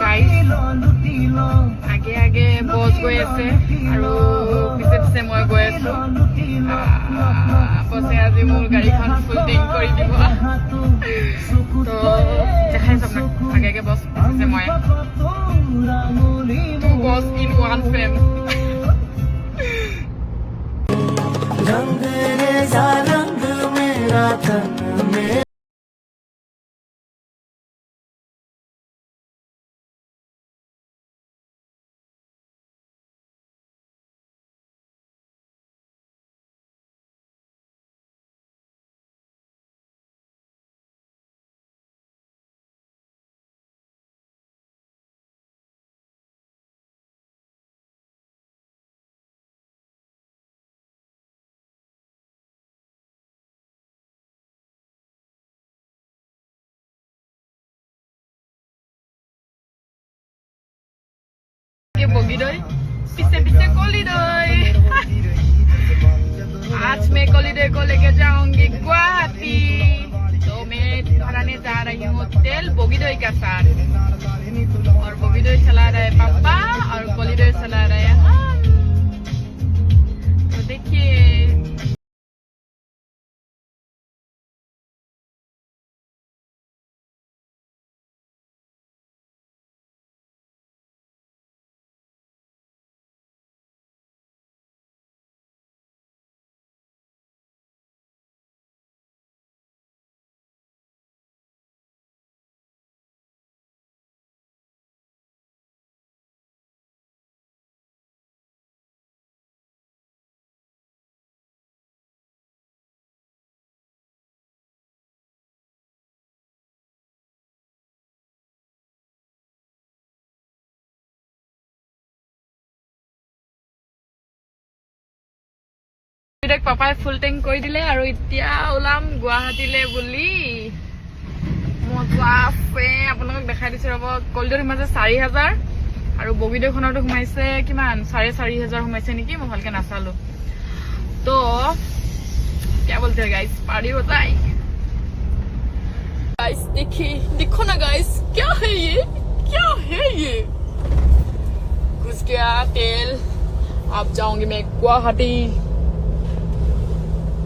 guys আগে আগে বস গৈ আছে আৰু পিছে পিছে মই গৈ আছো বসে আজি মোৰ গাড়ীখন ফুল টেংক কৰি দিব তো দেখাই চাম আগে আগে বস পিছে মই two boss in one frame रंग रेजा रंग मेरा तन में बगीडोई पीछे पीछे कोलीडोई आज मैं कोलीडोई को लेके जाऊंगी गुवाहाटी तो मैं ठहराने जा रही हूँ होटल बगीडोई का साथ और बगीडोई चला रहा है पापा और कोलीडोई चला रहा है हम तो देखिए পাপাই ফুল টেংক কৰি দিলে আৰু এতিয়া ওলাম গুৱাহাটীলে বুলি মজা আছে আপোনালোকক দেখাই দিছো ৰব কলিডৰ সোমাইছে 4000 আৰু বগীদৈখনতো সোমাইছে কিমান 4500 সোমাইছে নেকি মই ভালকে নাচালো তো क्या बोलते हैं गाइस पार्टी होता है गाइस देखिए देखो ना गाइस क्या है ये घुस गया तेल अब जाऊंगी मैं गुवाहाटी